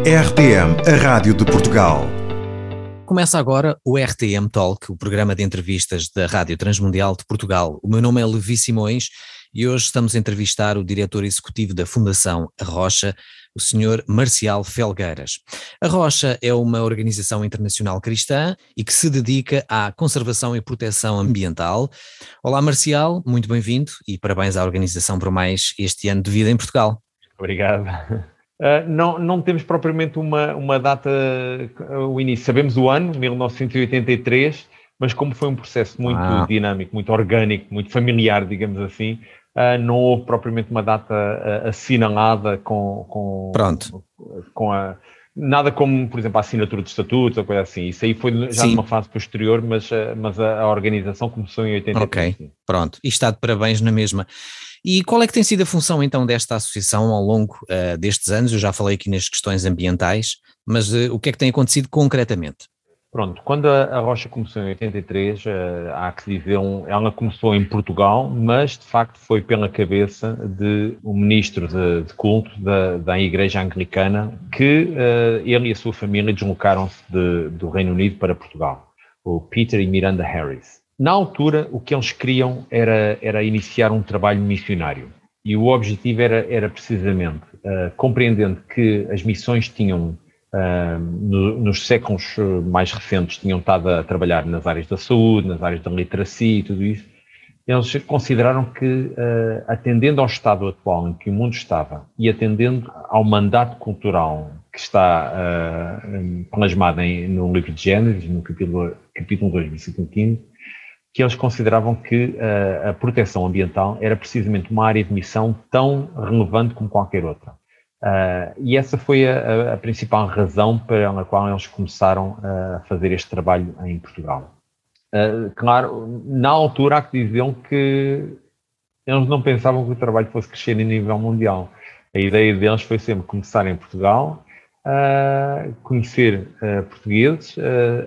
RTM, a Rádio de Portugal. Começa agora o RTM Talk, o programa de entrevistas da Rádio Transmundial de Portugal. O meu nome é Levi Simões e hoje estamos a entrevistar o diretor executivo da Fundação A Rocha, o Sr. Marcial Felgueiras. A Rocha é uma organização internacional cristã e que se dedica à conservação e proteção ambiental. Olá Marcial, muito bem-vindo e parabéns à organização por mais este ano de vida em Portugal. Obrigado. Não temos propriamente uma data, o início. Sabemos o ano, 1983, mas como foi um processo muito dinâmico, muito orgânico, muito familiar, digamos assim, não houve propriamente uma data assinalada com nada como, por exemplo, a assinatura de estatutos ou coisa assim. Isso aí foi já numa fase posterior, mas a organização começou em 83. Ok, pronto. E está de parabéns na mesma. E qual é que tem sido a função então desta associação ao longo destes anos? Eu já falei aqui nas questões ambientais, mas o que é que tem acontecido concretamente? Pronto, quando a Rocha começou em 83, há que dizer, ela começou em Portugal, mas de facto foi pela cabeça de um ministro de culto da Igreja Anglicana que ele e a sua família deslocaram-se do Reino Unido para Portugal, o Peter e Miranda Harris. Na altura, o que eles queriam era iniciar um trabalho missionário e o objetivo era precisamente, compreendendo que as missões tinham, nos séculos mais recentes, tinham estado a trabalhar nas áreas da saúde, nas áreas da literacia e tudo isso, eles consideraram que, atendendo ao estado atual em que o mundo estava e atendendo ao mandato cultural que está plasmado no livro de Gênesis, no capítulo 2, versículo 15, que eles consideravam que a proteção ambiental era precisamente uma área de missão tão relevante como qualquer outra. E essa foi a principal razão pela qual eles começaram a fazer este trabalho em Portugal. Claro, na altura há que dizer que eles não pensavam que o trabalho fosse crescer em nível mundial. A ideia deles foi sempre começar em Portugal, conhecer portugueses,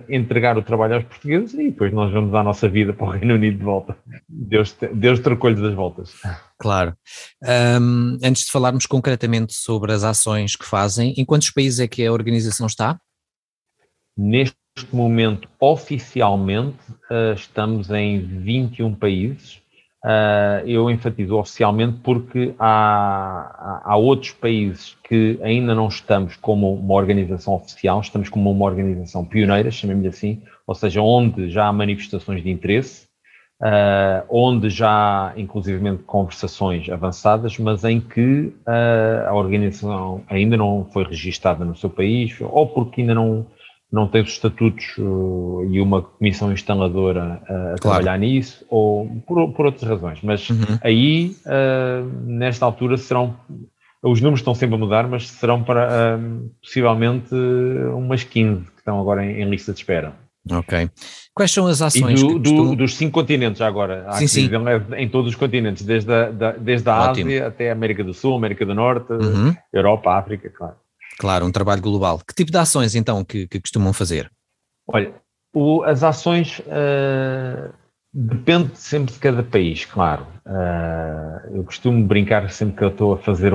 entregar o trabalho aos portugueses e depois nós vamos à nossa vida para o Reino Unido de volta. Deus trocou-lhes das voltas. Claro. Antes de falarmos concretamente sobre as ações que fazem, em quantos países é que a organização está? Neste momento, oficialmente, estamos em 21 países. Eu enfatizo oficialmente porque há outros países que ainda não estamos como uma organização oficial, estamos como uma organização pioneira, chamemos-lhe assim, ou seja, onde já há manifestações de interesse, onde já há inclusivamente conversações avançadas, mas em que a organização ainda não foi registada no seu país, ou porque ainda não tem os estatutos e uma comissão instaladora a trabalhar nisso, ou por outras razões. Mas aí, nesta altura, os números estão sempre a mudar, mas serão para possivelmente umas 15 que estão agora em lista de espera. Ok. Quais são as ações dos 5 continentes já agora? Sim. Em todos os continentes, desde a Ásia até a América do Sul, América do Norte, Europa, África, claro. Claro, um trabalho global. Que tipo de ações, então, que costumam fazer? Olha, as ações depende sempre de cada país, claro. Eu costumo brincar sempre que eu estou a fazer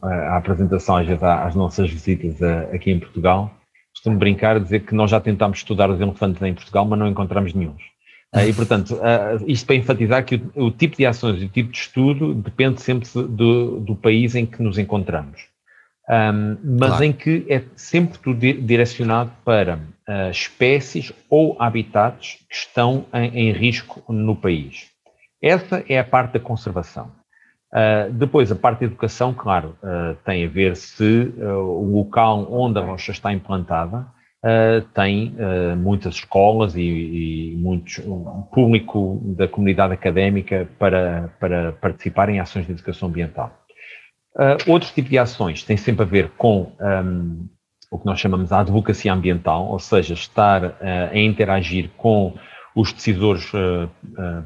a apresentação às vezes às nossas visitas aqui em Portugal. Costumo brincar a dizer que nós já tentámos estudar os elefantes em Portugal, mas não encontramos nenhum. E, portanto, isto para enfatizar que o tipo de ações e o tipo de estudo depende sempre do país em que nos encontramos. Mas claro, em que é sempre tudo direcionado para espécies ou habitats que estão em risco no país. Essa é a parte da conservação. Depois, a parte da educação, claro, tem a ver se o local onde a rocha está implantada tem muitas escolas e um público da comunidade académica para participar em ações de educação ambiental. Outro tipo de ações tem sempre a ver com o que nós chamamos de advocacia ambiental, ou seja, estar a interagir com os decisores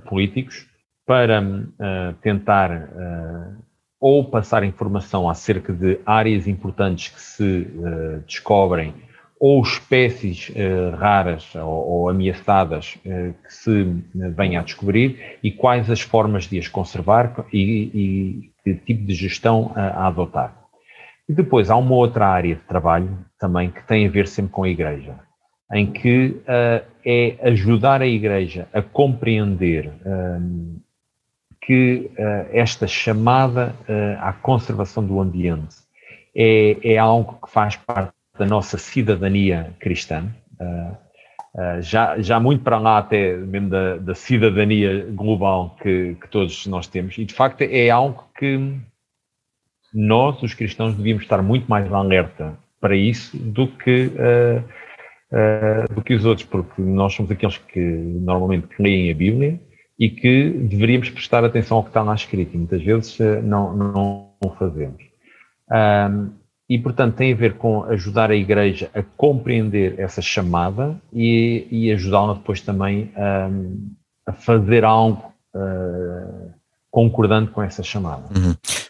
políticos para tentar ou passar informação acerca de áreas importantes que se descobrem ou espécies raras ou ameaçadas que se venha a descobrir e quais as formas de as conservar e que tipo de gestão a adotar. E depois há uma outra área de trabalho também que tem a ver sempre com a Igreja, em que é ajudar a Igreja a compreender que esta chamada à conservação do ambiente é algo que faz parte da nossa cidadania cristã, já muito para lá até mesmo da cidadania global que todos nós temos, e de facto é algo que nós, os cristãos, devíamos estar muito mais alerta para isso do que os outros, porque nós somos aqueles que normalmente leem a Bíblia e que deveríamos prestar atenção ao que está lá escrito, e muitas vezes não fazemos. E, portanto, tem a ver com ajudar a Igreja a compreender essa chamada e ajudá-la depois também a fazer algo concordante com essa chamada.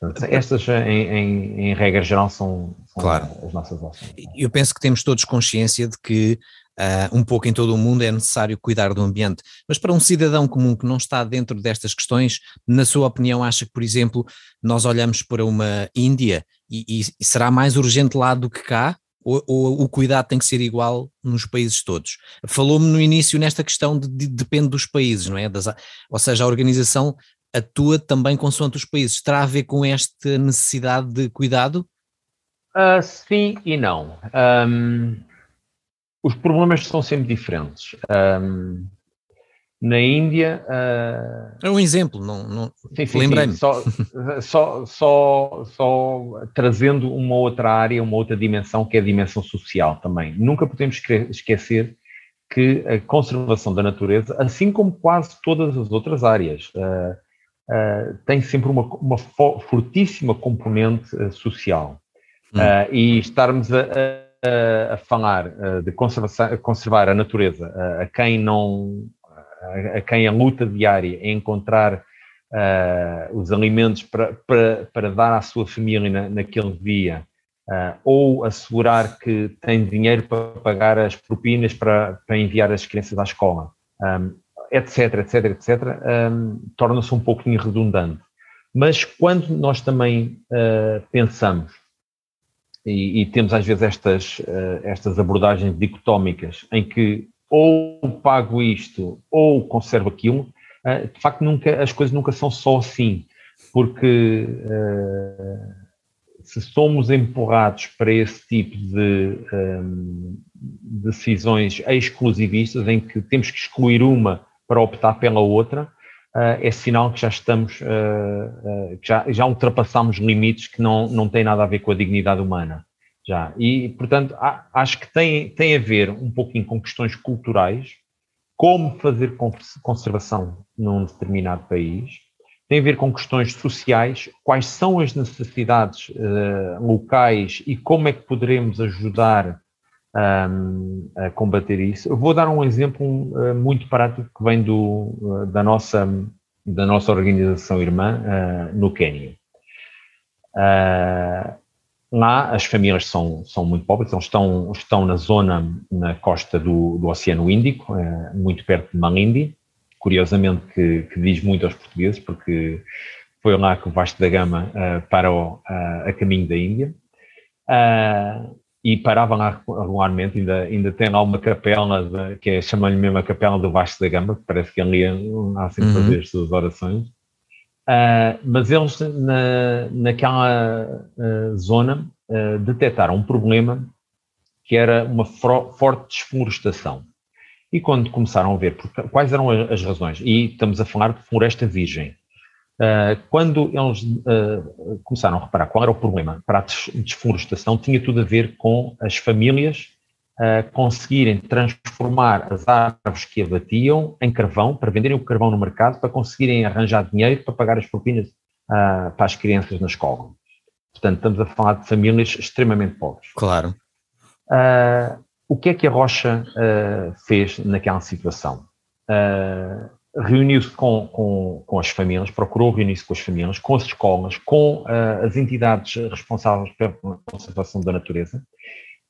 Portanto, estas, em regra geral, são claro, as nossas ações. Eu penso que temos todos consciência de que um pouco em todo o mundo é necessário cuidar do ambiente, mas para um cidadão comum que não está dentro destas questões, na sua opinião, acha que, por exemplo, nós olhamos para uma Índia e será mais urgente lá do que cá? Ou o cuidado tem que ser igual nos países todos? Falou-me no início nesta questão depende dos países, não é? Ou seja, a organização atua também consoante os países. Terá a ver com esta necessidade de cuidado? Sim e não. Os problemas são sempre diferentes. Na Índia... É um exemplo, não lembrei-me. Só trazendo uma outra área, uma outra dimensão, que é a dimensão social também. Nunca podemos esquecer que a conservação da natureza, assim como quase todas as outras áreas, tem sempre uma fortíssima componente social. E estarmos a falar de conservar a natureza a quem a luta diária é encontrar os alimentos para dar à sua família naquele dia, ou assegurar que tem dinheiro para pagar as propinas para enviar as crianças à escola, etc, torna-se um pouquinho redundante. Mas quando nós também pensamos, e temos às vezes estas abordagens dicotómicas, em que ou pago isto ou conservo aquilo, de facto as coisas nunca são só assim, porque se somos empurrados para esse tipo de decisões exclusivistas, em que temos que excluir uma para optar pela outra, é sinal que já estamos, que já ultrapassamos limites que não têm nada a ver com a dignidade humana. Já. E, portanto, acho que tem a ver um pouquinho com questões culturais, como fazer conservação num determinado país, tem a ver com questões sociais, quais são as necessidades locais e como é que poderemos ajudar a combater isso. Eu vou dar um exemplo muito prático que vem da nossa organização irmã no Quênia. Lá as famílias são muito pobres, eles estão na costa do Oceano Índico, muito perto de Malindi, curiosamente que diz muito aos portugueses, porque foi lá que o Vasco da Gama parou a caminho da Índia, e parava lá regularmente, ainda tem lá uma capela, que chamam-lhe mesmo a capela do Vasco da Gama, que parece que ele ia lá sempre fazer as suas orações. Mas eles, naquela zona, detectaram um problema que era uma forte desflorestação. E quando começaram a ver quais eram as razões, e estamos a falar de floresta virgem, quando eles começaram a reparar qual era o problema para a desflorestação, tinha tudo a ver com as famílias conseguirem transformar as árvores que abatiam em carvão, para venderem o carvão no mercado, para conseguirem arranjar dinheiro para pagar as propinas para as crianças na escola. Portanto, estamos a falar de famílias extremamente pobres. Claro. O que é que a Rocha fez naquela situação? Reuniu-se com as famílias, procurou reunir-se com as famílias, com as escolas, com as entidades responsáveis pela conservação da natureza,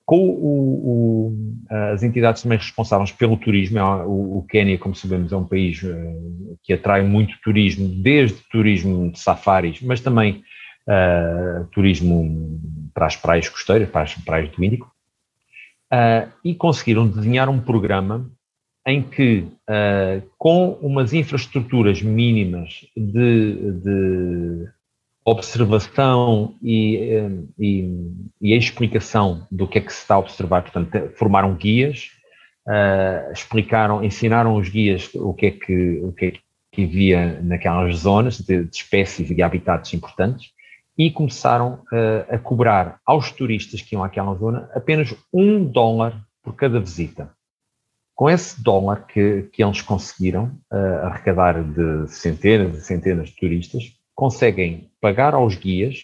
com as entidades também responsáveis pelo turismo. O Quênia, como sabemos, é um país que atrai muito turismo, desde turismo de safaris, mas também turismo para as praias costeiras, para as praias do Índico, e conseguiram desenhar um programa em que, com umas infraestruturas mínimas de observação e a explicação do que é que se está a observar, portanto, formaram guias, ensinaram os guias o que é que havia naquelas zonas de espécies e de habitats importantes, e começaram a cobrar aos turistas que iam àquela zona apenas $1 por cada visita. Com esse dólar que eles conseguiram arrecadar de centenas e centenas de turistas, conseguem pagar aos guias,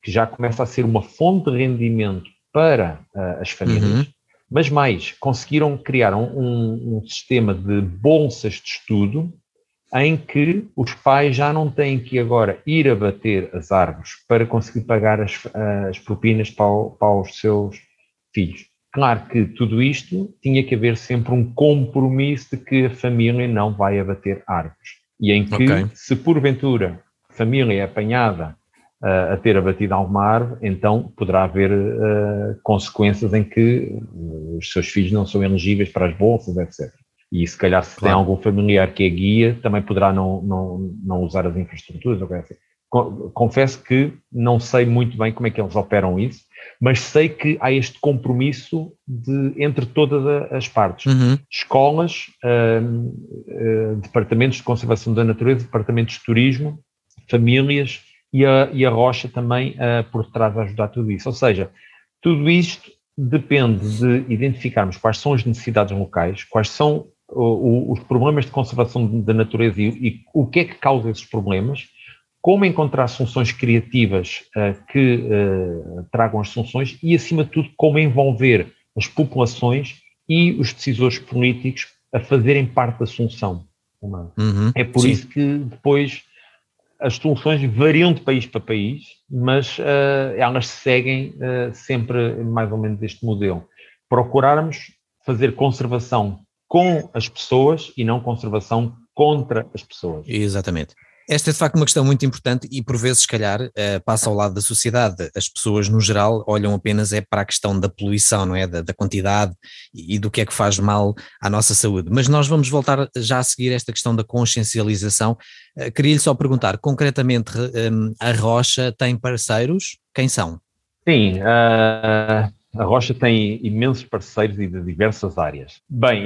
que já começa a ser uma fonte de rendimento para as famílias, mas mais, conseguiram criar um sistema de bolsas de estudo em que os pais já não têm que agora ir abater as árvores para conseguir pagar as propinas para os seus filhos. Claro que tudo isto tinha que haver sempre um compromisso de que a família não vai abater árvores. E em que, se porventura a família é apanhada a ter abatido alguma árvore, então poderá haver consequências em que os seus filhos não são elegíveis para as bolsas, etc. E se calhar se tem algum familiar que é guia, também poderá não usar as infraestruturas. Confesso que não sei muito bem como é que eles operam isso, mas sei que há este compromisso entre todas as partes. Escolas, departamentos de conservação da natureza, departamentos de turismo, famílias e a Rocha também por trás a ajudar tudo isso. Ou seja, tudo isto depende de identificarmos quais são as necessidades locais, quais são os problemas de conservação da natureza e o que é que causa esses problemas, como encontrar soluções criativas que tragam as soluções e, acima de tudo, como envolver as populações e os decisores políticos a fazerem parte da solução. É por isso que depois as soluções variam de país para país, mas elas seguem sempre mais ou menos este modelo. Procurarmos fazer conservação com as pessoas e não conservação contra as pessoas. Exatamente. Esta é de facto uma questão muito importante e por vezes, se calhar, passa ao lado da sociedade. As pessoas, no geral, olham apenas para a questão da poluição, não é? Da quantidade e do que é que faz mal à nossa saúde. Mas nós vamos voltar já a seguir esta questão da consciencialização. Queria-lhe só perguntar, concretamente, a Rocha tem parceiros? Quem são? Sim, a Rocha tem imensos parceiros e de diversas áreas. Bem,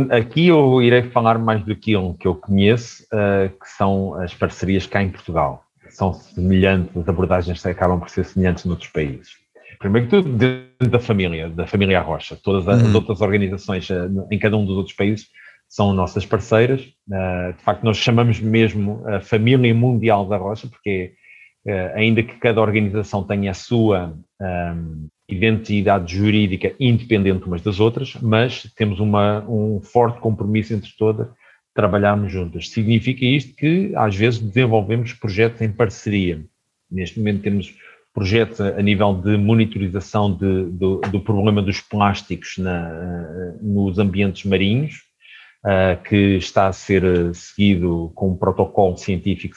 aqui eu irei falar mais do que eu conheço, que são as parcerias cá em Portugal. São semelhantes, as abordagens acabam por ser semelhantes noutros países. Primeiro que tudo, dentro da família Rocha. Todas as outras organizações em cada um dos outros países são nossas parceiras. De facto, nós chamamos mesmo a família mundial da Rocha, porque ainda que cada organização tenha a sua identidade jurídica independente umas das outras, mas temos um forte compromisso entre todas, trabalharmos juntas. Significa isto que, às vezes, desenvolvemos projetos em parceria. Neste momento temos projetos a nível de monitorização do problema dos plásticos nos ambientes marinhos, que está a ser seguido com um protocolo científico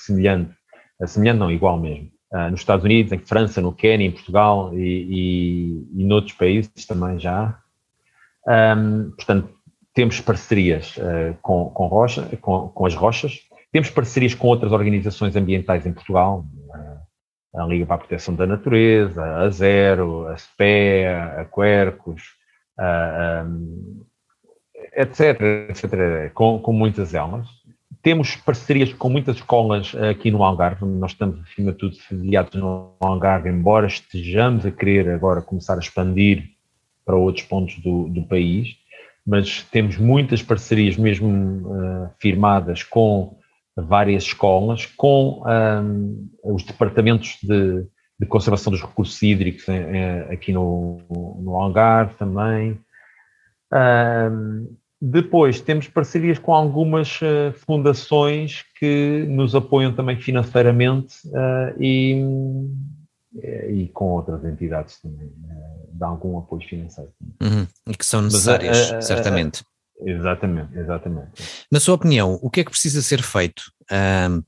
igual mesmo. Nos Estados Unidos, em França, no Quênia, em Portugal e noutros países também já. Portanto, temos parcerias com as Rochas, temos parcerias com outras organizações ambientais em Portugal, a Liga para a Proteção da Natureza, a Zero, a SPEA, a Quercus, etc., com muitas delas. Temos parcerias com muitas escolas aqui no Algarve. Nós estamos, acima de tudo, sediados no Algarve, embora estejamos a querer agora começar a expandir para outros pontos do país, mas temos muitas parcerias mesmo firmadas com várias escolas, com os departamentos de conservação dos recursos hídricos aqui no Algarve também. Depois temos parcerias com algumas fundações que nos apoiam também financeiramente e com outras entidades também, dão algum apoio financeiro. E que são necessárias, certamente. Exatamente. Na sua opinião, o que é que precisa ser feito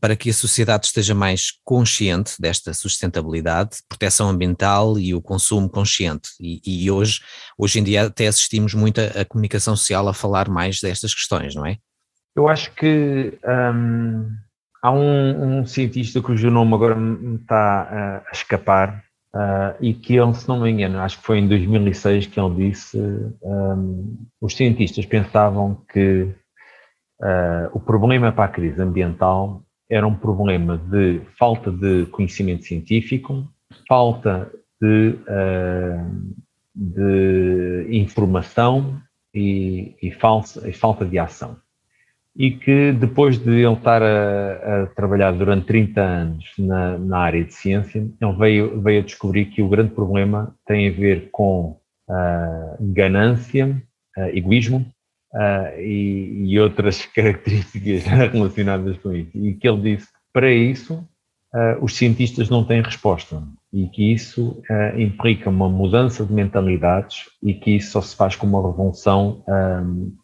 para que a sociedade esteja mais consciente desta sustentabilidade, proteção ambiental e o consumo consciente. E hoje em dia até assistimos muito a comunicação social a falar mais destas questões, não é? Eu acho que há um cientista cujo nome agora me está a escapar, e que ele, se não me engano, acho que foi em 2006 que ele disse, os cientistas pensavam que o problema para a crise ambiental era um problema de falta de conhecimento científico, falta de informação e falta de ação. E que depois de ele estar a trabalhar durante 30 anos na área de ciência, ele veio a descobrir que o grande problema tem a ver com ganância, egoísmo e outras características relacionadas com isso. E que ele disse que para isso os cientistas não têm resposta e que isso implica uma mudança de mentalidades e que isso só se faz com uma revolução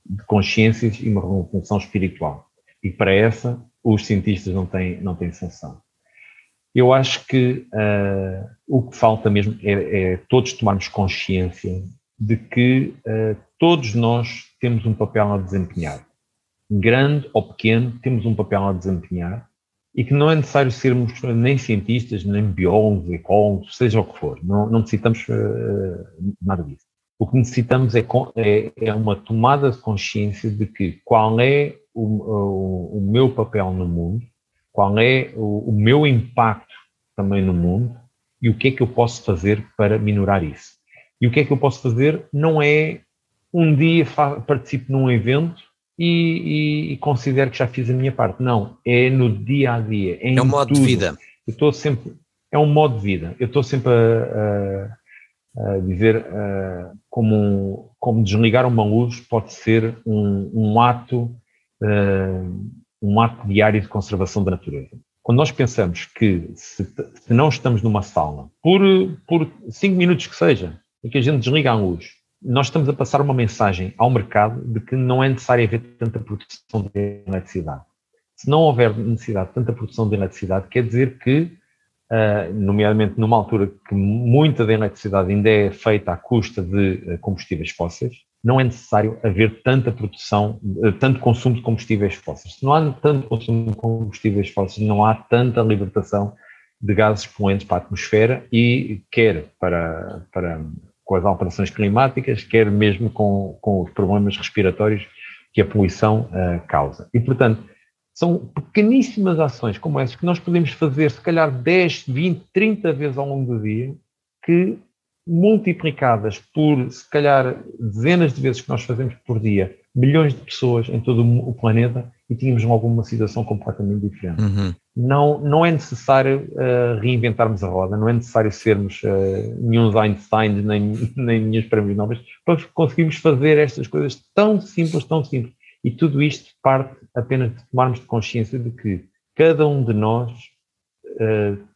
de consciências e uma revolução espiritual. E para essa, os cientistas não têm solução. Eu acho que o que falta mesmo é todos tomarmos consciência de que todos nós temos um papel a desempenhar. Grande ou pequeno, temos um papel a desempenhar. E que não é necessário sermos nem cientistas, nem biólogos, ecólogos, seja o que for. Não necessitamos nada disso. O que necessitamos é uma tomada de consciência de que qual é o meu papel no mundo, qual é o meu impacto também no mundo e o que é que eu posso fazer para minorar isso. E o que é que eu posso fazer não é um dia participo num evento e considero que já fiz a minha parte. Não, é no dia a dia. É um modo de vida. É um modo de vida. Eu estou sempre a dizer como desligar uma luz pode ser um ato diário de conservação da natureza. Quando nós pensamos que se não estamos numa sala, por 5 minutos que seja, em que a gente desliga a luz, nós estamos a passar uma mensagem ao mercado de que não é necessário haver tanta produção de eletricidade. Se não houver necessidade de tanta produção de eletricidade, quer dizer que, nomeadamente numa altura que muita da eletricidade ainda é feita à custa de combustíveis fósseis, não é necessário haver tanta produção, tanto consumo de combustíveis fósseis. Se não há tanto consumo de combustíveis fósseis, não há tanta libertação de gases poluentes para a atmosfera e quer com as alterações climáticas, quer mesmo com os problemas respiratórios que a poluição causa. E, portanto, são pequeníssimas ações como essas que nós podemos fazer, se calhar 10, 20, 30 vezes ao longo do dia, que multiplicadas por, se calhar, dezenas de vezes que nós fazemos por dia, milhões de pessoas em todo o planeta, e tínhamos logo uma situação completamente diferente. Uhum. Não é necessário reinventarmos a roda, não é necessário sermos nenhum Einstein, nem nenhum prémios Nobel, para conseguirmos fazer estas coisas tão simples. E tudo isto parte apenas de tomarmos consciência de que cada um de nós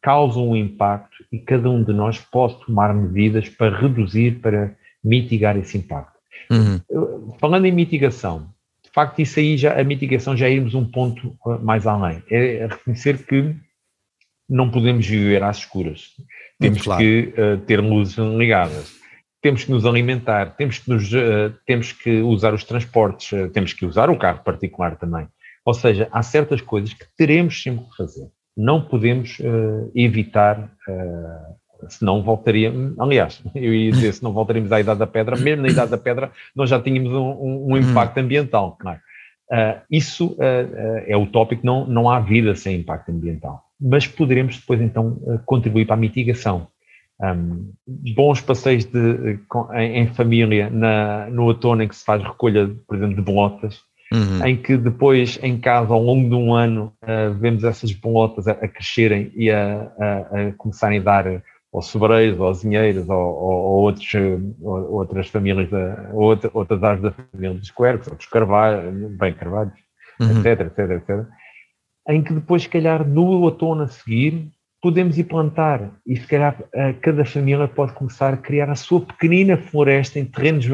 causa um impacto e cada um de nós pode tomar medidas para reduzir, para mitigar esse impacto. Uhum. Falando em mitigação, de facto, isso aí a mitigação já irmos um ponto mais além. É reconhecer que não podemos viver às escuras. Temos que ter luzes ligadas. Temos que nos alimentar. Temos que usar os transportes. Temos que usar o carro particular também. Ou seja, há certas coisas que teremos sempre que fazer. Não podemos evitar, senão voltaríamos... Aliás, eu ia dizer, se não voltaríamos à Idade da Pedra, mesmo na Idade da Pedra, nós já tínhamos um impacto ambiental, claro. Isso é utópico, não há vida sem impacto ambiental. Mas poderemos depois, então, contribuir para a mitigação. Bons passeios em família no outono, em que se faz recolha, por exemplo, de bolotas, em que depois, em casa, ao longo de um ano, vemos essas bolotas a crescerem e a começarem a dar aos sobreiros, aos azinheiros, ou outras famílias, outras árvores da família dos quercos, ou dos carvalhos, etc. Em que depois, se calhar, no outono a seguir, podemos ir plantar e, se calhar, cada família pode começar a criar a sua pequenina floresta em terrenos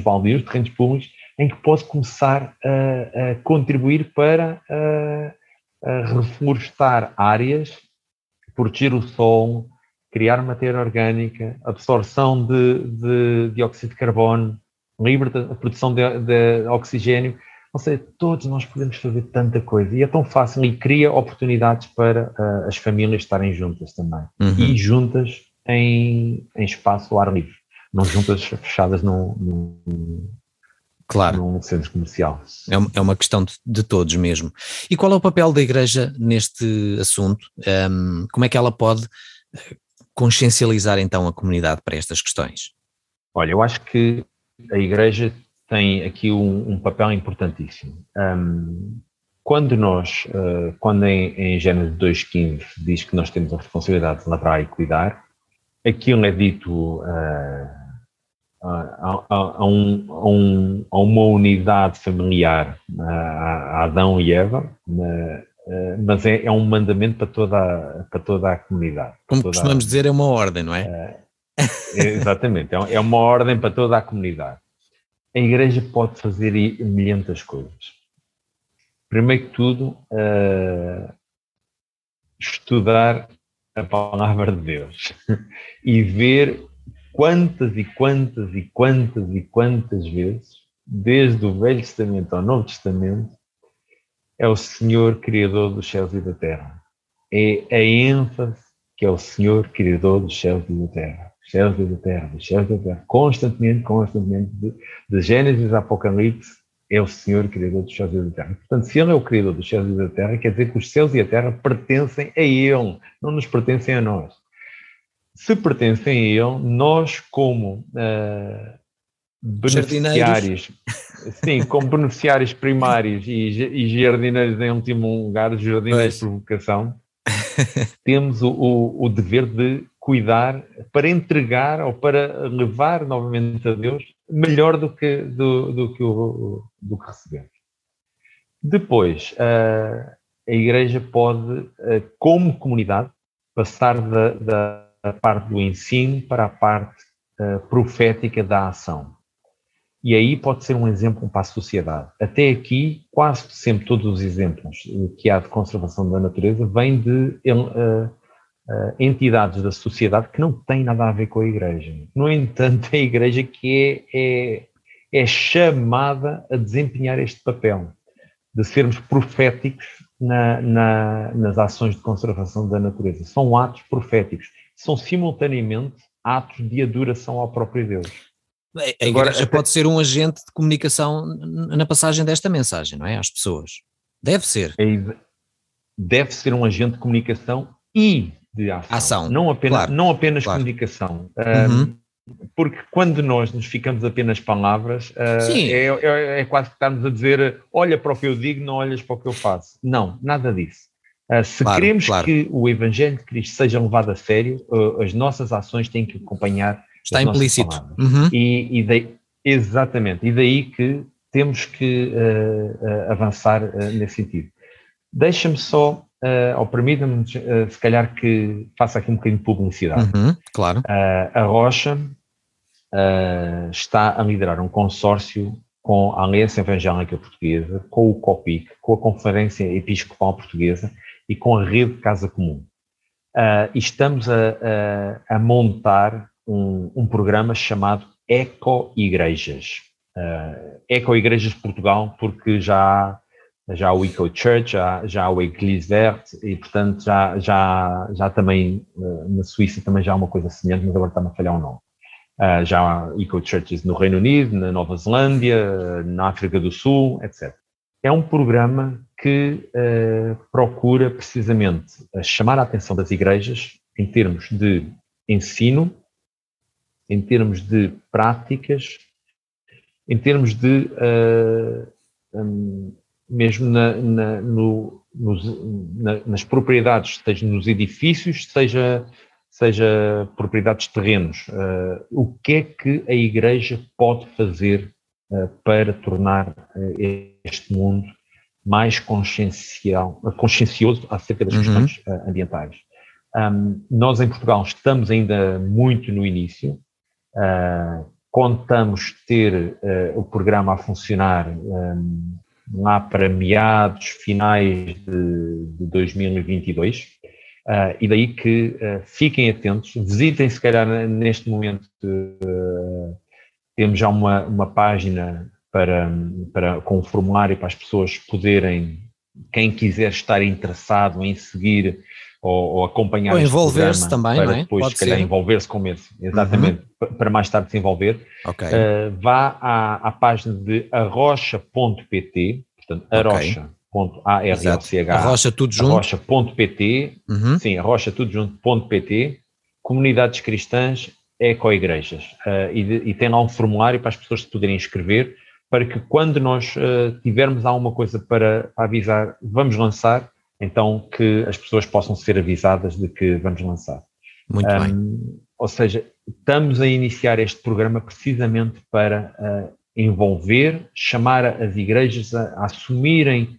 baldios, terrenos públicos, em que pode começar a contribuir para a reflorestar áreas, proteger o solo, criar matéria orgânica, absorção de dióxido de carbono, a produção de oxigênio. Ou seja, todos nós podemos fazer tanta coisa e é tão fácil e cria oportunidades para as famílias estarem juntas também. E juntas em espaço ao ar livre, não juntas fechadas num centro comercial. É uma questão de todos mesmo. E qual é o papel da Igreja neste assunto? Como é que ela pode consciencializar então a comunidade para estas questões? Olha, eu acho que a Igreja tem aqui um papel importantíssimo. Quando em Gênesis 2,15 diz que nós temos a responsabilidade de lavrar e cuidar, aquilo é dito a uma unidade familiar, a Adão e Eva, mas é um mandamento para toda a comunidade. Como costumamos dizer, é uma ordem, não é? Exatamente, é uma ordem para toda a comunidade. A Igreja pode fazer milhentas coisas. Primeiro que tudo, estudar a palavra de Deus e ver quantas vezes, desde o Velho Testamento ao Novo Testamento, é o Senhor Criador dos céus e da terra. É a ênfase que é o Senhor Criador dos céus e da terra. Dos céus e da terra, dos céus e da terra. Constantemente, de Gênesis a Apocalipse, é o Senhor Criador dos céus e da terra. Portanto, se Ele é o Criador dos céus e da terra, quer dizer que os céus e a terra pertencem a Ele, não nos pertencem a nós. Se pertencem a Ele, nós como beneficiários, sim, como beneficiários primários e jardineiros em último lugar, jardineiros por vocação, temos o dever de cuidar para entregar ou para levar novamente a Deus melhor do que recebemos. Depois, a Igreja pode, como comunidade, passar da parte do ensino para a parte profética da ação. E aí pode ser um exemplo para a sociedade. Até aqui, quase sempre todos os exemplos que há de conservação da natureza vêm de entidades da sociedade que não têm nada a ver com a Igreja. No entanto, a Igreja que é chamada a desempenhar este papel, de sermos proféticos nas ações de conservação da natureza. São atos proféticos, são simultaneamente atos de adoração ao próprio Deus. A Igreja pode ser um agente de comunicação na passagem desta mensagem, não é? Às pessoas. Deve ser. Deve ser um agente de comunicação e de ação. Não apenas claro. Comunicação. Porque quando nós nos ficamos apenas palavras, é quase que estarmos a dizer, olha para o que eu digo, não olhas para o que eu faço. Não, nada disso. Se queremos que o Evangelho de Cristo seja levado a sério, as nossas ações têm que acompanhar. Está implícito. Exatamente. E daí que temos que avançar nesse sentido. Deixa-me só, ou permita-me, se calhar que faça aqui um bocadinho de publicidade. Claro. A Rocha está a liderar um consórcio com a Aliança Evangélica Portuguesa, com o COPIC, com a Conferência Episcopal Portuguesa e com a Rede Casa Comum. E estamos a montar um programa chamado Eco-Igrejas. Eco-Igrejas Portugal, porque já há o Eco-Church, já há o Église Verte, e portanto já também, na Suíça também já há uma coisa semelhante, mas agora está-me a falhar o nome. Já há Eco-Churches no Reino Unido, na Nova Zelândia, na África do Sul, etc. É um programa que procura precisamente chamar a atenção das igrejas em termos de ensino, em termos de práticas, em termos de mesmo nas propriedades, seja nos edifícios, seja propriedades de terrenos. O que é que a Igreja pode fazer para tornar este mundo mais consciencioso acerca das questões ambientais? Nós em Portugal estamos ainda muito no início. contamos ter o programa a funcionar lá para meados, finais de 2022, e daí que fiquem atentos, visitem se calhar neste momento, temos já uma página com um formulário para as pessoas poderem, quem quiser estar interessado em seguir ou acompanhar este programa, envolver-se também, para não é? depois Pode se calhar ser. envolver-se com esse, exatamente, para mais tarde se envolver, vá à página de arrocha.pt, portanto, arrocha.arrocha, Arrocha tudo junto, arrocha.pt, sim, arrocha tudo junto.pt, comunidades cristãs, eco-igrejas, e tem lá um formulário para as pessoas se poderem inscrever, para que quando nós tivermos alguma coisa para avisar, vamos lançar, então que as pessoas possam ser avisadas de que vamos lançar. Muito bem. Ou seja, estamos a iniciar este programa precisamente para envolver, chamar as igrejas a assumirem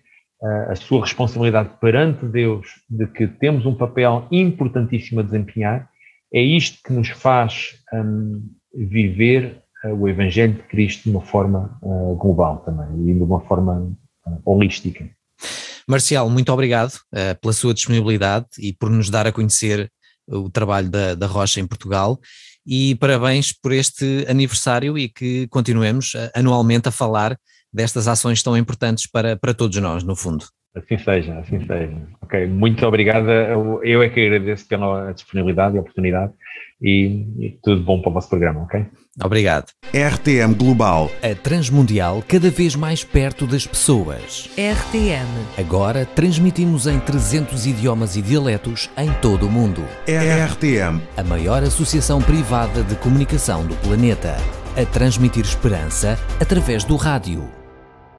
a sua responsabilidade perante Deus, de que temos um papel importantíssimo a desempenhar. É isto que nos faz viver o Evangelho de Cristo de uma forma global também, e de uma forma holística. Marcial, muito obrigado pela sua disponibilidade e por nos dar a conhecer o trabalho da Rocha em Portugal, e parabéns por este aniversário e que continuemos anualmente a falar destas ações tão importantes para todos nós, no fundo. Assim seja, assim seja. Ok, muito obrigado. Eu é que agradeço pela disponibilidade e a oportunidade, e tudo bom para o vosso programa, ok? Obrigado. RTM Global. A Transmundial cada vez mais perto das pessoas. RTM. Agora transmitimos em 300 idiomas e dialetos em todo o mundo. RTM. A maior associação privada de comunicação do planeta. A transmitir esperança através do rádio.